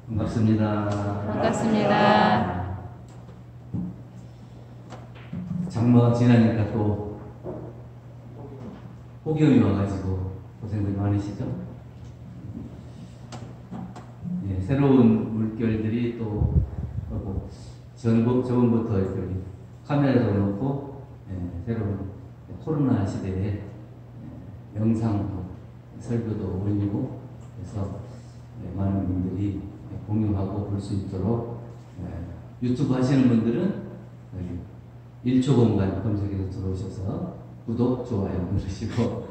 반갑습니다. 반갑습니다. 장마가 지나니까 또 폭염이 와가지고 고생들 많으시죠? 네, 새로운 물결들이 또 하고 저번부터 이렇게 카메라도 놓고 새로운 코로나 시대에 영상 설교도 올리고 그래서 많은 분들이 공유하고 볼 수 있도록 유튜브 하시는 분들은 1초 공간 검색해서 들어오셔서 구독, 좋아요 누르시고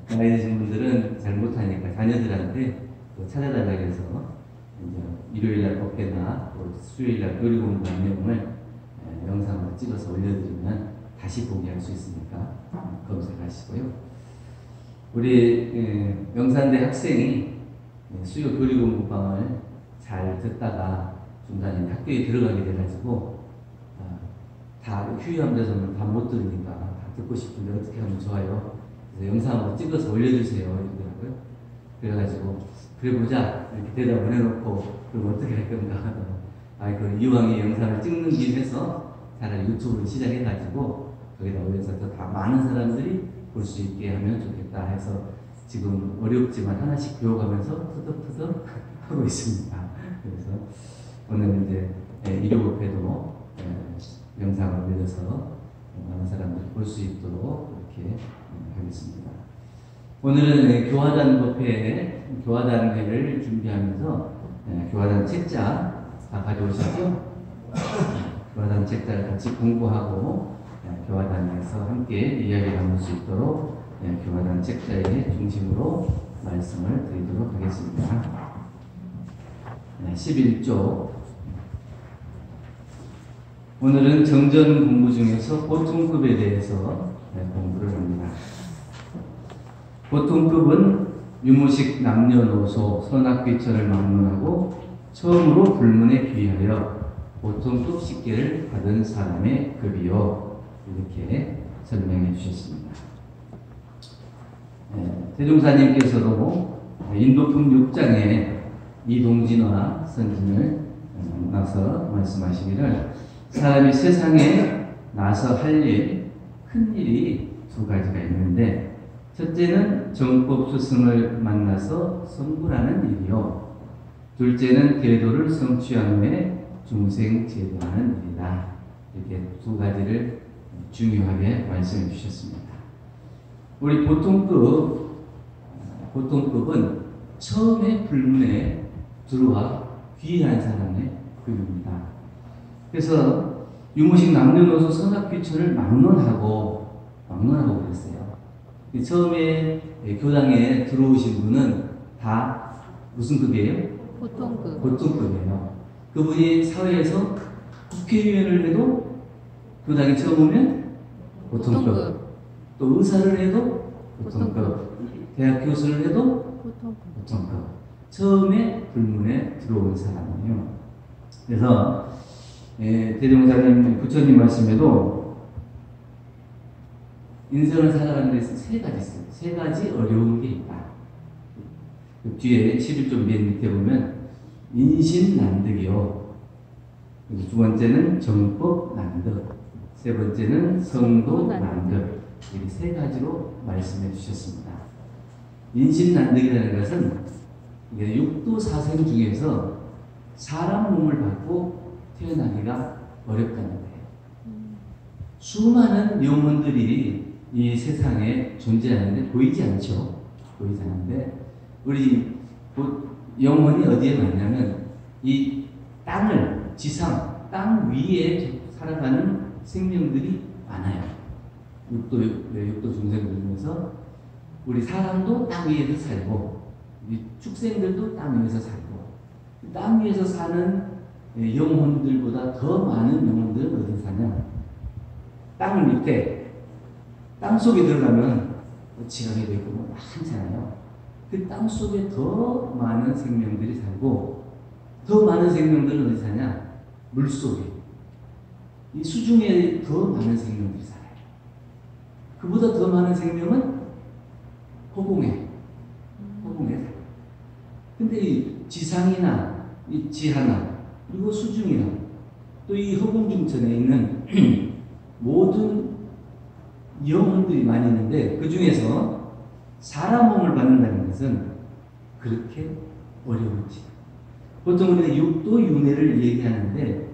나이 드신 분들은 잘 못하니까 자녀들한테 찾아달라고 해서 이제 일요일날 법회나 수요일날 교리 공부한 내용을 영상으로 찍어서 올려드리면 다시 보기 할 수 있으니까 검색하시고요. 우리 명산대 학생이 수요 교리 공부방을 잘 듣다가 중간에 학교에 들어가게 돼가지고 다 휴일함 돼서는 다 못 들으니까 다 듣고 싶은데 어떻게 하면 좋아요? 그래서 영상으로 찍어서 올려주세요 이러더라고요. 그래가지고 그래 보자 이렇게 대답을 해놓고 그럼 어떻게 할 건가 그 이왕에 영상을 찍는 김에서 차라리 유튜브를 시작해가지고 거기다 올려서 더 많은 사람들이 볼 수 있게 하면 좋겠다 해서 지금 어렵지만 하나씩 배워가면서 터득터득 하고 있습니다. 그래서 오늘 이제 일요일에도 영상을 올려서 많은 사람들이 볼 수 있도록 이렇게 하겠습니다. 오늘은 교화단 법회, 교화단 회를 준비하면서 교화단 책자 다 가져오셨죠? 교화단 책자를 같이 공부하고 교화단에서 함께 이야기 나눌 수 있도록 교화단 책자의 중심으로 말씀을 드리도록 하겠습니다. 11조 오늘은 정전 공부 중에서 보통급에 대해서 공부를 합니다. 보통급은 유무식 남녀노소 선악귀천을 막론하고 처음으로 불문에 귀하여 보통급 식계를 받은 사람의 급이요 이렇게 설명해 주셨습니다. 대종사님께서도 인도품 6장에 이동진화 선진을 나서 말씀하시기를 사람이 세상에 나서 할 일, 큰 일이 두 가지가 있는데 첫째는 정법 스승을 만나서 성불하는 일이요 둘째는 대도를 성취한 후에 중생 제도하는 일이다. 이렇게 두 가지를 중요하게 말씀해 주셨습니다. 우리 보통급은 처음에 불문에 들어와 귀한 사람의 급입니다. 그래서 유무식 남녀노소 선악귀천을 막론하고 그랬어요. 처음에 교당에 들어오신 분은 다 무슨 급이에요? 보통급이에요. 그분이 사회에서 국회의원을 해도 교당에 처음 오면 보통급. 또 의사를 해도 보통급. 대학 교수를 해도 보통급. 처음에 불문에 들어온 사람이에요. 그래서 대종사님 부처님 말씀에도 인생을 살아가는 데서 세 가지 있어요. 세 가지 어려운 게 있다. 그 뒤에 11조 맨 밑에 보면 인신난득이요. 두 번째는 정법난득. 세 번째는 성도난득. 이렇게 세 가지로 말씀해 주셨습니다. 인신난득이라는 것은 이게 육도 사생 중에서 사람 몸을 받고 태어나기가 어렵다는 거예요. 수많은 영혼들이 이 세상에 존재하는데 보이지 않죠. 보이지 않는데 우리 영혼이 어디에 많냐면 이 땅을 지상 땅 위에 살아가는 생명들이 많아요. 육도 중생들 중에서 우리 사람도 땅 위에서 살고 축생들도 땅 위에서 살고 땅 위에서 사는 영혼들보다 더 많은 영혼들은 어디 사냐? 땅 밑에 땅 속에 들어가면 지각이 되고 많잖아요. 그 땅 속에 더 많은 생명들이 살고 더 많은 생명들은 어디 사냐? 물 속에 이 수중에 더 많은 생명들이 살아요. 그보다 더 많은 생명은 허공에 살아요. 근데 이 지상이나 이 지하나, 그리고 수중이나, 또 이 허공중천에 있는 모든 영혼들이 많이 있는데 그 중에서 사람 몸을 받는다는 것은 그렇게 어려운지. 보통 우리가 육도 윤회를 얘기하는데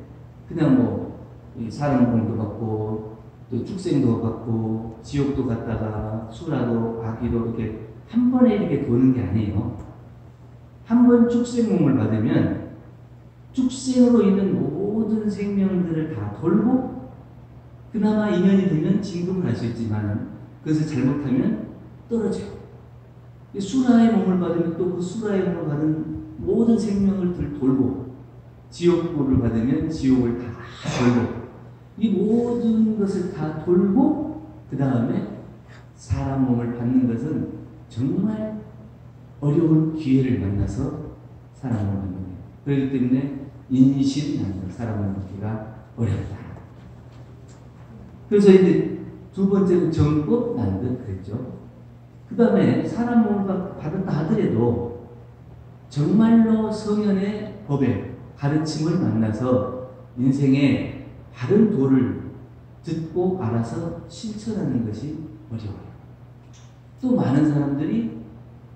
그냥 뭐 사람 몸도 받고 또 축생도 받고 지옥도 갔다가 수라도 아기도 이렇게 한 번에 이렇게 도는 게 아니에요. 한 번 축생 몸을 받으면 축생으로 있는 모든 생명들을 다 돌고 그나마 인연이 되면 진급을 할 수 있지만 그것을 잘못하면 떨어져요. 수라의 몸을 받으면 또 그 수라의 몸을 받은 모든 생명을 돌고 지옥불을 받으면 지옥을 다 돌고 이 모든 것을 다 돌고 그 다음에 사람 몸을 받는 것은 정말 어려운 기회를 만나서 사람 몸을 받는 거예요. 그렇기 때문에 인신난도 사람 몸을 받기가 어렵다. 그래서 이제 두 번째는 정법 난득 그랬죠. 그 다음에 사람 몸을 받았다 하더라도 정말로 성현의 법의 가르침을 만나서 인생의 바른 도를 듣고 알아서 실천하는 것이 어려워요. 또 많은 사람들이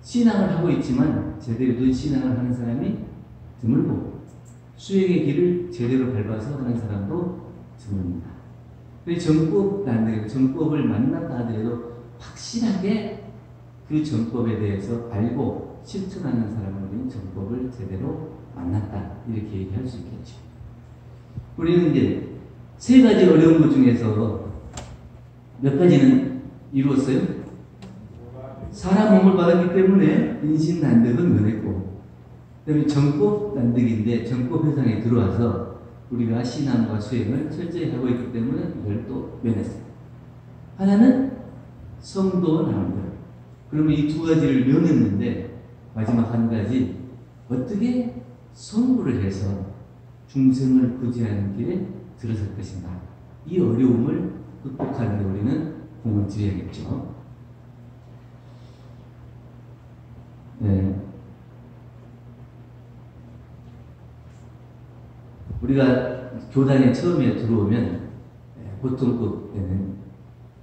신앙을 하고 있지만 제대로 된 신앙을 하는 사람이 드물고 수행의 길을 제대로 밟아서 하는 사람도 드뭅니다. 정법을 만났다 하더라도 확실하게 그 정법에 대해서 알고 실천하는 사람은 정법을 제대로 만났다 이렇게 얘기할 수 있겠죠. 우리는 이제 세 가지 어려운 것 중에서 몇 가지는 이루었어요? 사람 몸을 받았기 때문에 인신난득은 면했고 그 다음에 정법난득인데 정법회상에 들어와서 우리가 신앙과 수행을 철저히 하고 있기 때문에 이걸 또 면했어요. 하나는 성도난득. 그러면 이 두 가지를 면했는데 마지막 한 가지 어떻게 성불을 해서 중생을 구제하는 길에 들어설 것인가. 이 어려움을 극복하는 데 우리는 공을 들여야겠죠. 네. 우리가 교단에 처음에 들어오면 보통 그때는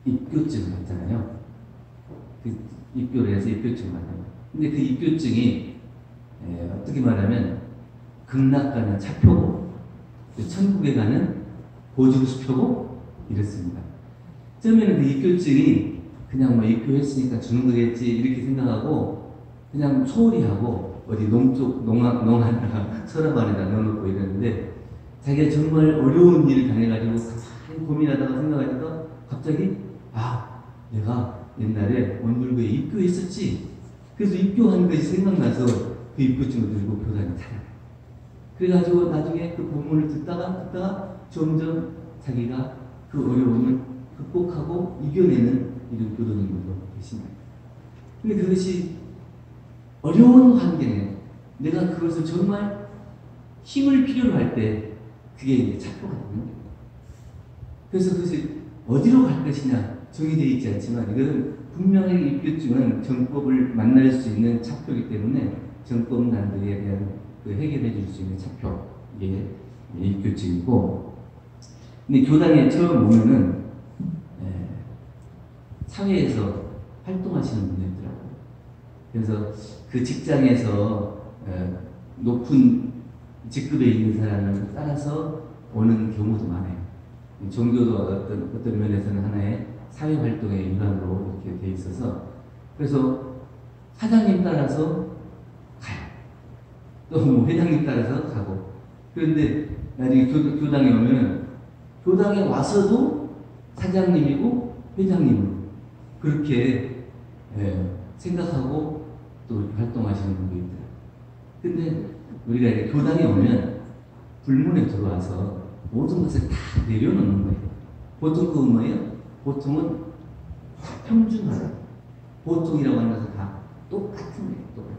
입교증을 받잖아요. 그 입교를 해서 입교증을 받아요. 근데 그 입교증이 어떻게 말하면 극락 가는 차표고 천국에 가는 보증수표고 이렇습니다. 처음에는 그 입교증이 그냥 뭐 입교했으니까 주는 거겠지 이렇게 생각하고 그냥 소홀히 하고 어디 농안에다가 서랍 안에다 넣어놓고 이러는데 자기가 정말 어려운 일을 당해가지고 가만히 고민하다가 생각하다가 갑자기 내가 옛날에 원불교에 입교했었지. 그래서 입교한 것이 생각나서 그 입교증을 들고 교단에 찾아가요. 그래가지고 나중에 그 본문을 듣다가 점점 자기가 그 어려움을 극복하고 이겨내는 이런 교도님들도 계십니다. 근데 그것이 어려운 환경에 내가 그것을 정말 힘을 필요로 할 때 그게 이제 차표거든요. 그래서 그것이 어디로 갈 것이냐 정의되어 있지 않지만 이것은 분명히 입교증은 정법을 만날 수 있는 차표이기 때문에 정법 난득에 대한 그 해결해 줄 수 있는 차표 이게 입교증이고 근데 교단에 처음 오면은 사회에서 활동하시는 분들 있더라고요. 그래서 그 직장에서 높은 직급에 있는 사람을 따라서 오는 경우도 많아요. 종교도 어떤 면에서는 하나의 사회활동의 일환으로 이렇게 돼 있어서 그래서 사장님 따라서 가요. 또 뭐 회장님 따라서 가고 그런데 나중에 교당에 오면 교당에 와서도 사장님이고 회장님으로 그렇게 생각하고 또 활동하시는 분도 있더라고요. 근데 우리가 이제 교당에 오면 불문에 들어와서 모든 것을 다 내려놓는 거예요. 보통 그건 뭐예요? 보통은 평준화다. 보통이라고 하는 것은 다 똑같은 거예요. 똑같은.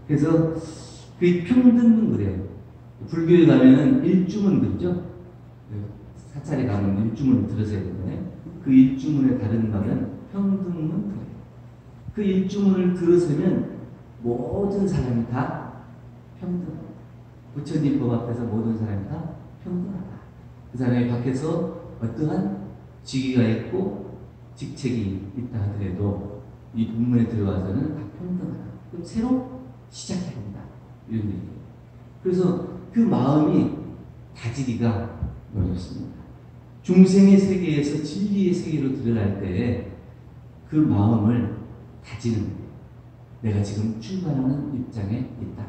그래서 그 평등은 그래요. 불교에 가면은 일주문 그죠? 사찰에 가면 일주문을 들으셔야 되잖아요. 그 일주문의 다른 말은 평등은 그래요. 그 일주문을 들으시면 모든 사람이 다 평등. 부처님 법 앞에서 모든 사람이 다 평등하다. 그 사람이 밖에서 어떠한 직위가 있고 직책이 있다 하더라도 이 본문에 들어와서는 다 평등하다. 그럼 새로 시작해야 된다. 이런 얘기예요. 그래서 그 마음이 다지기가 어렵습니다. 중생의 세계에서 진리의 세계로 들어갈 때 그 마음을 다지는 거예요. 내가 지금 출발하는 입장에 있다.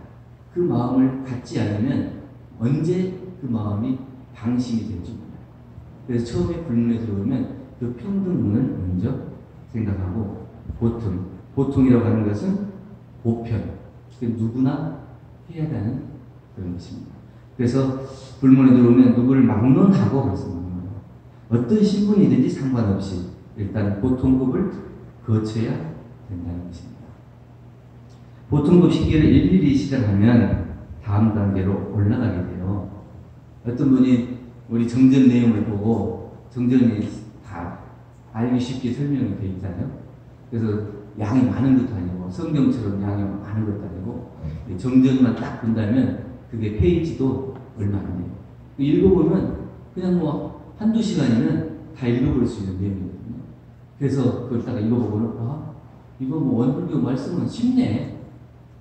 그 마음을 갖지 않으면 언제 그 마음이 방심이 될지 몰라요. 그래서 처음에 불문에 들어오면 그 평등문을 먼저 생각하고 보통이라고 하는 것은 보편, 누구나 해야 되는 그런 것입니다. 그래서 불문에 들어오면 누구를 막론하고 그렇습니다. 어떤 신분이든지 상관없이 일단 보통급을 거쳐야 된다는 것입니다. 보통급 시기를 일일이 시작하면 다음 단계로 올라가게 돼요. 어떤 분이 우리 정전 내용을 보고 정전이 다 알기 쉽게 설명이 되어 있잖아요. 그래서 양이 많은 것도 아니고 성경처럼 양이 많은 것도 아니고 정전만 딱 본다면 그게 페이지도 얼마 안 돼요. 읽어보면 그냥 뭐 한두 시간이면 다 읽어볼 수 있는 내용이거든요. 그래서 그걸 딱 읽어보고는 이거 뭐 원불교 말씀은 쉽네.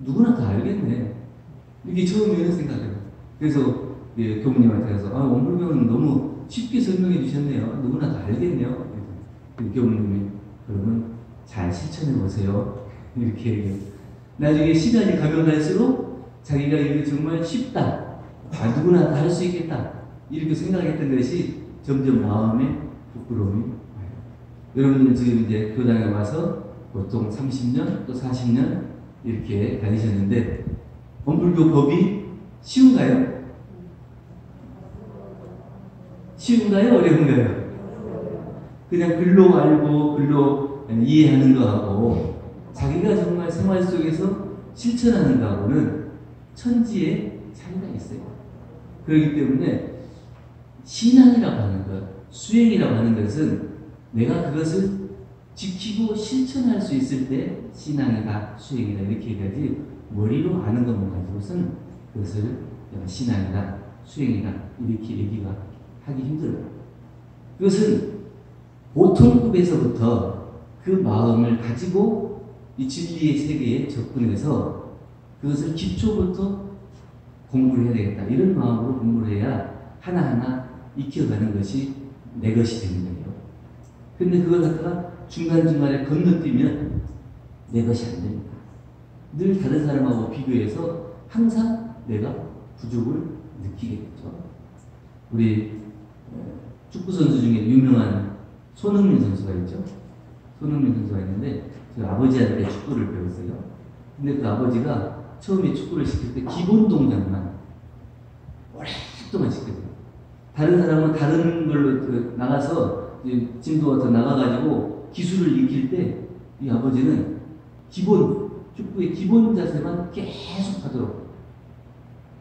누구나 다 알겠네. 이게 처음에는 생각해요. 그래서 교무님한테 가서 원불교는 너무 쉽게 설명해 주셨네요. 누구나 다 알겠네요. 교무님이 그러면 잘 실천해 보세요. 이렇게 얘기해요. 나중에 시간이 가면 갈수록 자기가 이게 정말 쉽다. 누구나 다 할 수 있겠다. 이렇게 생각했던 것이 점점 마음에 부끄러움이 와요. 여러분들은 지금 이제 교당에 와서 보통 30년 또 40년 이렇게 다니셨는데 원불교 법이 쉬운가요? 쉬운가요? 어려운가요? 그냥 글로 알고 글로 이해하는 거하고 자기가 정말 생활 속에서 실천하는 거하고는 천지의 차이가 있어요. 그렇기 때문에 신앙이라고 하는 것, 수행이라고 하는 것은 내가 그것을 지키고 실천할 수 있을 때 신앙이다, 수행이다 이렇게 얘기하지 머리로 아는 것만 가지고서는 그것을 내가 신앙이다, 수행이다 이렇게 얘기가 하기 힘들어요. 그것은 보통급에서부터 그 마음을 가지고 이 진리의 세계에 접근해서 그것을 기초부터 공부를 해야 되겠다. 이런 마음으로 공부를 해야 하나하나 익혀가는 것이 내 것이 되는 거예요. 근데 그걸 갖다가 중간중간에 건너뛰면 내 것이 안 됩니다. 늘 다른 사람하고 비교해서 항상 내가 부족을 느끼게 되죠. 우리 축구선수 중에 유명한 손흥민 선수가 있죠. 손흥민 선수가 있는데 그 아버지한테 축구를 배웠어요. 근데 그 아버지가 처음에 축구를 시킬 때 기본 동작만 오랫동안 시켜줘요. 다른 사람은 다른 걸로 나가서 진도가 더 나가가지고 기술을 익힐 때 이 아버지는 축구의 기본 자세만 계속 하도록.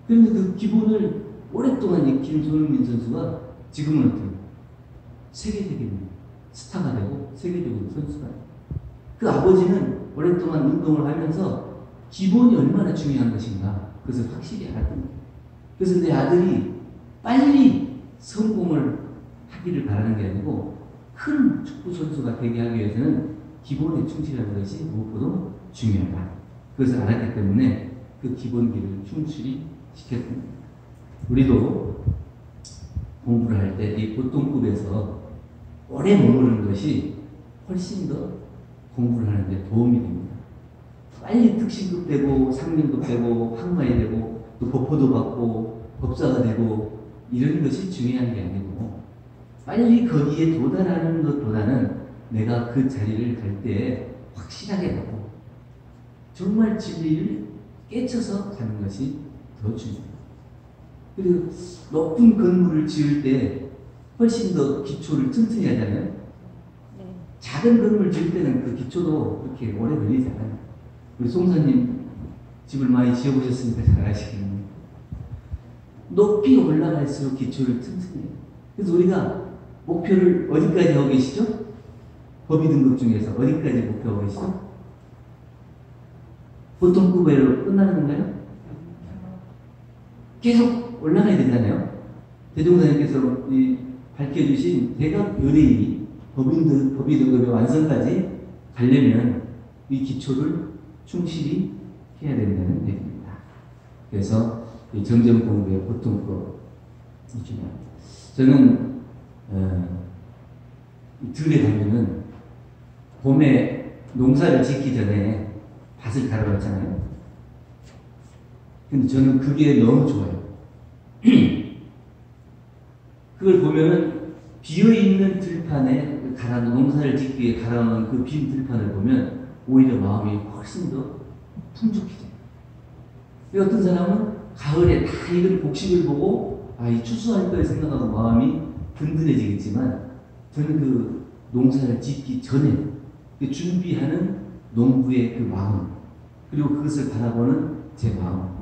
그런데 그 기본을 오랫동안 익힌 손흥민 선수가 지금은 어떻게 세계적인 스타가 되고 세계적인 선수가 돼요. 그 아버지는 오랫동안 운동을 하면서 기본이 얼마나 중요한 것인가 그것을 확실히 알았던 거예요. 그래서 내 아들이 빨리 성공을 하기를 바라는 게 아니고 큰 축구 선수가 되게 하기 위해서는 기본에 충실하는 것이 무엇보다 중요하다. 그것을 알았기 때문에 그 기본기를 충실히 시켰던 겁니다. 우리도 공부를 할 때 이 보통급에서 오래 머무르는 것이 훨씬 더 공부를 하는데 도움이 됩니다. 빨리 특신급 되고 상민급 되고 항마이 되고 또 법호도 받고 법사가 되고 이런 것이 중요한 게 아니고 빨리 거기에 도달하는 것보다는 내가 그 자리를 갈 때 확실하게 가고 정말 진리를 깨쳐서 가는 것이 더 중요해요. 그리고 높은 건물을 지을 때 훨씬 더 기초를 튼튼히 하잖아요. 네. 작은 건물 지을 때는 그 기초도 그렇게 오래 걸리잖아요. 우리 송사님 집을 많이 지어보셨으니까 잘 아시겠네요. 높이 올라갈수록 기초를 튼튼히 해요. 그래서 우리가 목표를 어디까지 하고 계시죠? 법의 등급 중에서 어디까지 목표하고 계시죠? 보통 급으로 끝나는 건가요? 계속 올라가야 되잖아요. 대종사님께서 밝혀주신 대각 의뢰인이 법의 등급의 완성까지 가려면 이 기초를 충실히 해야 된다는 얘기입니다. 그래서 이 정점 공부의 보통법이 중요합니다. 저는 들에 가면은 봄에 농사를 짓기 전에 밭을 갈아봤잖아요. 근데 저는 그게 너무 좋아요. 그걸 보면은 비어있는 들판에 농사를 짓기 위해 갈아놓은 그 빈 들판을 보면 오히려 마음이 훨씬 더 풍족해져요. 어떤 사람은 가을에 다 익은 곡식을 보고 이 추수할 걸 생각하고 마음이 든든해지겠지만 저는 그 농사를 짓기 전에 준비하는 농부의 그 마음 그리고 그것을 바라보는 제 마음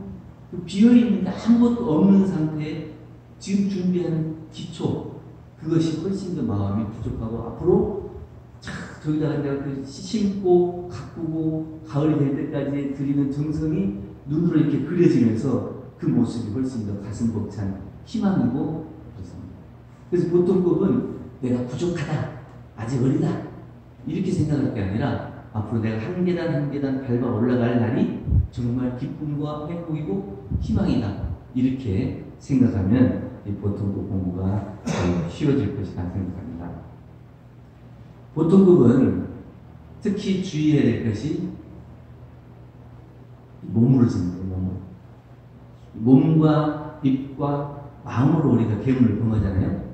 비어있는 아무것도 없는 상태에 지금 준비하는 기초 그것이 훨씬 더 마음이 부족하고 앞으로 저기다가 내가 심고 가꾸고 가을이 될 때까지 드리는 정성이 눈으로 이렇게 그려지면서 그 모습이 훨씬 더 가슴 벅찬 희망이고 그렇습니다. 그래서 보통급은 내가 부족하다 아직 어리다 이렇게 생각할 게 아니라 앞으로 내가 한 계단 한 계단 밟아 올라갈 날이 정말 기쁨과 행복이고 희망이다 이렇게 생각하면 이 보통급 공부가 쉬워질 것이라 생각합니다. 보통급은 특히 주의해야 될 것이 몸으로 짓는 거예요. 몸과 입과 마음으로 우리가 계문을 범하잖아요.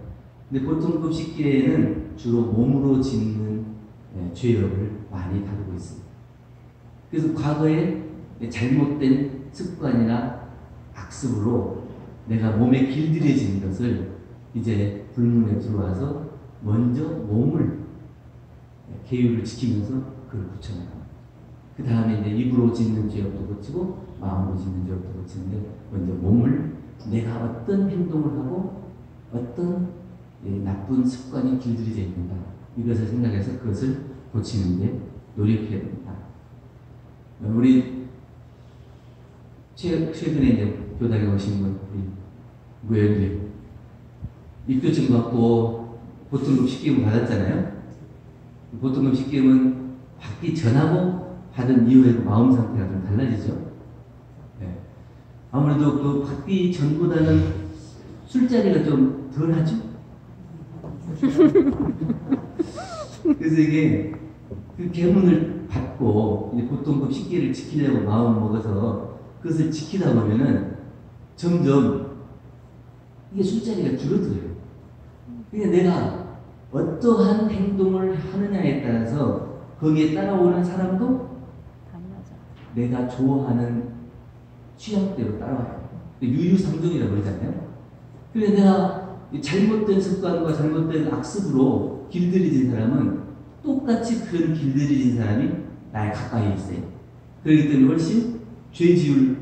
근데 보통급 식기에는 주로 몸으로 짓는 죄업을 많이 다루고 있습니다. 그래서 과거에 잘못된 습관이나 악습으로 내가 몸에 길들여진 것을 이제 불문에 들어와서 먼저 몸을 계율을 지키면서 그걸 고쳐나갑니다. 그 다음에 이제 입으로 짓는 죄업도 고치고 마음으로 짓는 죄업도 고치는데 먼저 몸을 내가 어떤 행동을 하고 어떤 나쁜 습관이 길들여져 있는가 이것을 생각해서 그것을 고치는 데 노력해야 됩니다. 우리 최근에 이제 교당에 오신 분 무연들 입교증 받고 보통급 식기금 받았잖아요. 보통급 식기금은 받기 전하고 받은 이후에 마음 상태가 좀 달라지죠. 네. 아무래도 그 받기 전보다는 술자리가 좀 덜하죠. 그래서 이게 그 계문을 받고 이제 보통급 식기를 지키려고 마음 먹어서 그것을 지키다 보면은 점점 이게 술자리가 줄어들어요. 그러니까 내가 어떠한 행동을 하느냐에 따라서 거기에 따라오는 사람도 내가 좋아하는 취향대로 따라와요. 유유상종이라고 그러잖아요. 그래서 내가 잘못된 습관과 잘못된 악습으로 길들여진 사람은 똑같이 그런 길들여진 사람이 나에 가까이 있어요. 그렇기 때문에 훨씬 죄 지을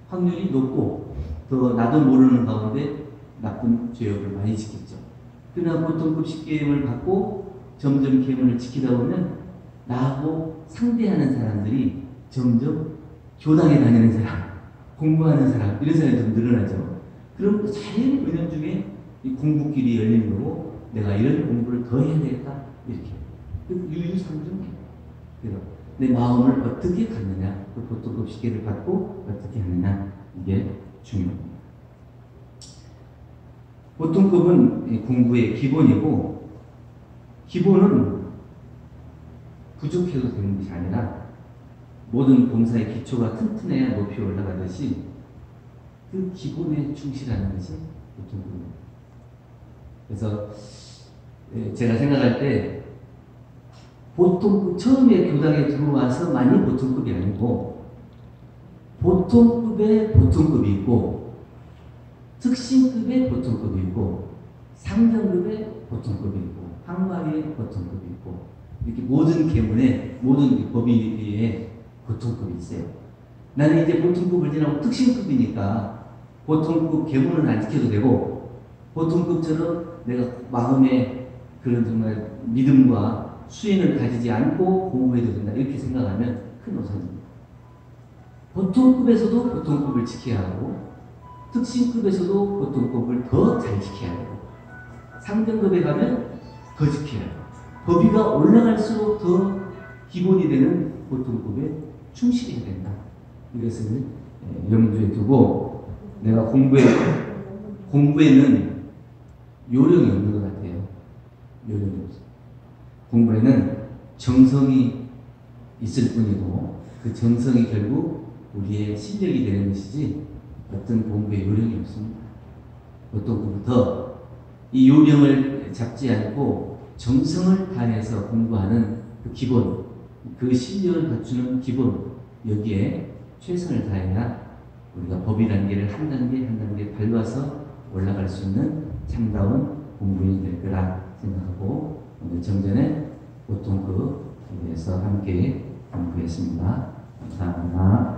확률이 높고 더 나도 모르는 가운데 나쁜 죄업을 많이 지켰죠. 그러나 보통급 식계임을 받고 점점 계문을 지키다 보면 나하고 상대하는 사람들이 점점 교당에 다니는 사람, 공부하는 사람 이런 사람이 좀 늘어나죠. 그럼 자연 은연 중에 이 공부길이 열리는 거고 내가 이런 공부를 더 해야 되겠다 이렇게 유유상종해요. 그래서 내 마음을 어떻게 갖느냐 그 보통급 식계를 받고 어떻게 하느냐 이게 중요합니다. 보통급은 공부의 기본이고 기본은 부족해도 되는 것이 아니라 모든 봉사의 기초가 튼튼해야 높이 올라가듯이 그 기본에 충실하는 것이 보통급입니다. 그래서 제가 생각할 때 보통급 처음에 교당에 들어와서만이 보통급이 아니고 보통급에 보통급이 있고 특신급에 보통급이 있고 상정급에 보통급이 있고 항마리에 보통급이 있고 이렇게 모든 계문에 모든 법위에 보통급이 있어요. 나는 이제 보통급을 지나고 특신급이니까 보통급 계문은 안 지켜도 되고 보통급처럼 내가 마음에 그런 정말 믿음과 수행을 가지지 않고 공부해도 된다 이렇게 생각하면 큰 오산입니다. 보통급에서도 보통급을 지켜야 하고 특신급에서도 보통법을 더 잘 지켜야 되고, 상등급에 가면 더 지켜야 되고, 법위가 올라갈수록 더 기본이 되는 보통법에 충실해야 된다. 이것을 염두에 두고, 내가 공부에는 요령이 없는 것 같아요. 요령이 없어. 공부에는 정성이 있을 뿐이고, 그 정성이 결국 우리의 실력이 되는 것이지 어떤 공부에 요령이 없습니다. 보통부터 이 요령을 잡지 않고 정성을 다해서 공부하는 그 기본, 그 실력을 갖추는 기본, 여기에 최선을 다해야 우리가 법의 단계를 한 단계 한 단계 밟아서 올라갈 수 있는 참다운 공부인이 될 거라 생각하고, 오늘 정전에 보통급에서 함께 공부했습니다. 감사합니다.